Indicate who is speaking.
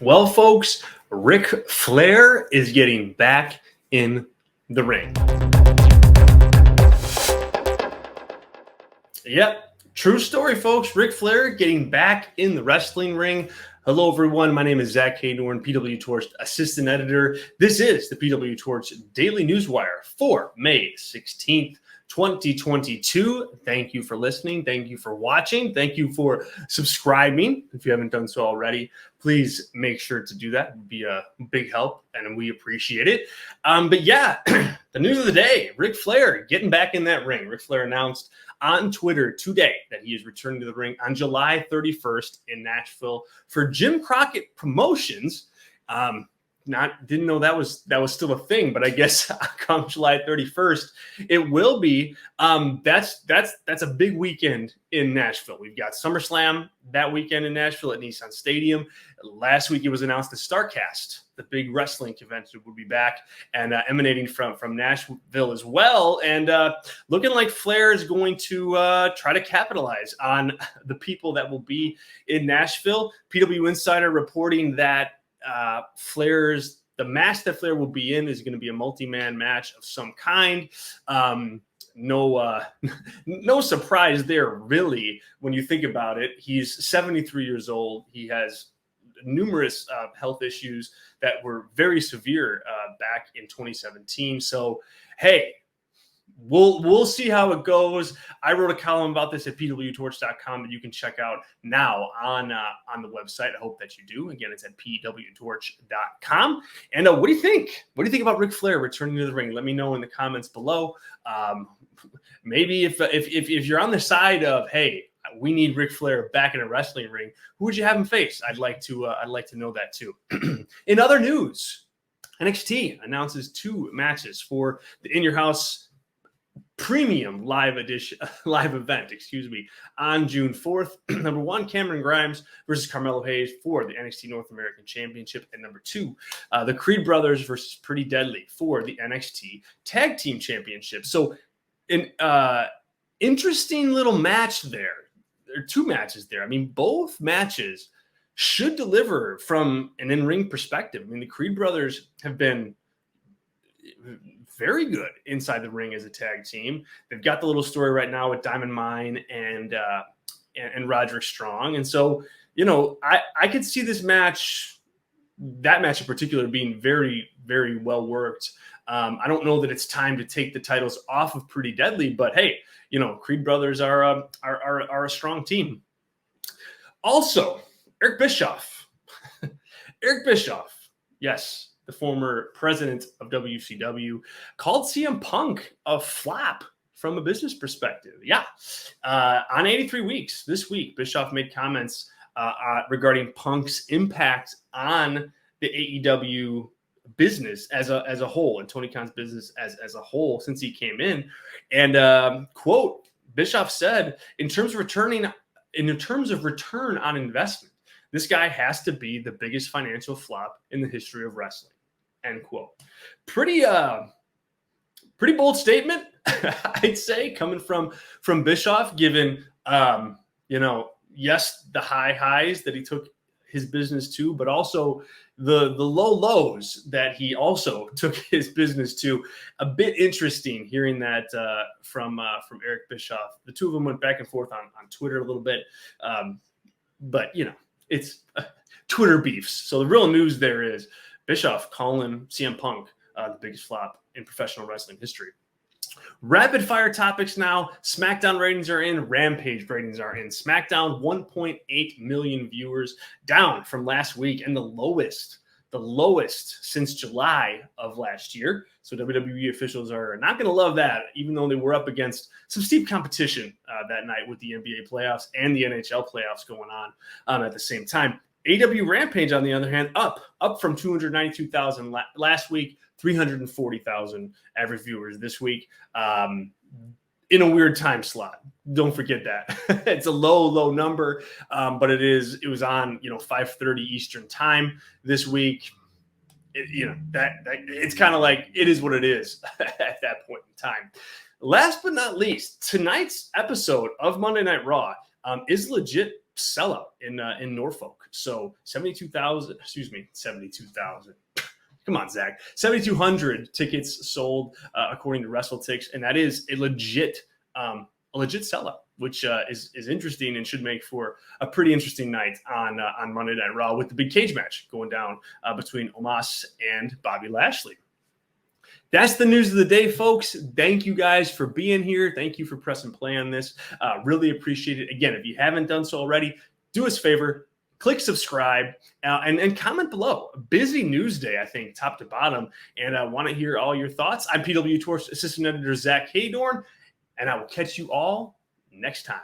Speaker 1: Well, folks, Ric Flair is getting back in the ring. Yep, true story, folks. Ric Flair getting back in the wrestling ring. Hello, everyone. My name is Zach Haydorn, PW Torch assistant editor. This is the PW Torch Daily Newswire for May 16th. 2022. Thank you for listening. Thank you for watching. Thank you for subscribing. If you haven't done so already, please make sure to do that. It would be a big help, and we appreciate it. But yeah, the news of the day, Ric Flair getting back in that ring. Ric Flair announced on Twitter today that he is returning to the ring on July 31st in Nashville for Jim Crockett Promotions. Didn't know that was still a thing, but I guess come July 31st, it will be. That's a big weekend in Nashville. We've got SummerSlam that weekend in Nashville at Nissan Stadium. Last week it was announced the StarCast, the big wrestling convention, would be back and emanating from Nashville as well. And looking like Flair is going to try to capitalize on the people that will be in Nashville. PW Insider reporting that the match that Flair will be in is going to be a multi-man match of some kind. No surprise there, really, when you think about it. He's 73 years old. He has numerous health issues that were very severe back in 2017. So, hey, we'll see how it goes. I wrote a column about this at pwtorch.com that you can check out now on the website. I hope that you do. Again, it's at pwtorch.com. And what do you think? What do you think about Ric Flair returning to the ring? Let me know in the comments below. Maybe if you're on the side of, hey, we need Ric Flair back in a wrestling ring, who would you have him face? I'd like to know that too. In other news, NXT announces 2 matches for the In Your House premium live event, on June 4th. Number 1, Cameron Grimes versus Carmelo Hayes for the NXT North American Championship. And number 2, the Creed Brothers versus Pretty Deadly for the NXT Tag Team Championship. So an interesting little match there. There are 2 matches there. I mean, both matches should deliver from an in-ring perspective. I mean, the Creed Brothers have been very good inside the ring as a tag team. They've got the little story right now with Diamond Mine and Roderick Strong. And so, I could see that match in particular being very, very well worked. I don't know that it's time to take the titles off of Pretty Deadly, but hey, Creed Brothers are a strong team. Also, Eric Bischoff. Yes, the former president of WCW, called CM Punk a flop from a business perspective. Yeah. On 83 Weeks this week, Bischoff made comments regarding Punk's impact on the AEW business as a whole, and Tony Khan's business as a whole since he came in. And quote, Bischoff said, in terms of return on investment, this guy has to be the biggest financial flop in the history of wrestling. End quote. Pretty bold statement, I'd say, coming from Bischoff, given yes, the high highs that he took his business to, but also the low lows that he also took his business to. A bit interesting hearing that from Eric Bischoff. The two of them went back and forth on Twitter a little bit, but it's Twitter beefs. So the real news there is Bischoff calling CM Punk the biggest flop in professional wrestling history. Rapid fire topics now. SmackDown ratings are in. Rampage ratings are in. SmackDown, 1.8 million viewers, down from last week, and the lowest since July of last year. So WWE officials are not going to love that, even though they were up against some steep competition that night with the NBA playoffs and the NHL playoffs going on at the same time. AEW Rampage, on the other hand, up from 292,000 last week, 340,000 average viewers this week, in a weird time slot. Don't forget that. It's a low number, but it was on 5:30 Eastern time this week. It's kind of like it is what it is at that point in time. Last but not least, tonight's episode of Monday Night Raw is legit sellout in Norfolk. So 72,000, excuse me, 72,000. Come on, Zach. 7,200 tickets sold according to WrestleTix, and that is a legit sellout, which is interesting and should make for a pretty interesting night on Monday Night Raw with the big cage match going down between Omos and Bobby Lashley. That's the news of the day, folks. Thank you guys for being here. Thank you for pressing play on this. Really appreciate it. Again, if you haven't done so already, do us a favor. Click subscribe and comment below. Busy news day, I think, top to bottom. And I want to hear all your thoughts. I'm PW Torch Assistant Editor Zach Haydorn, and I will catch you all next time.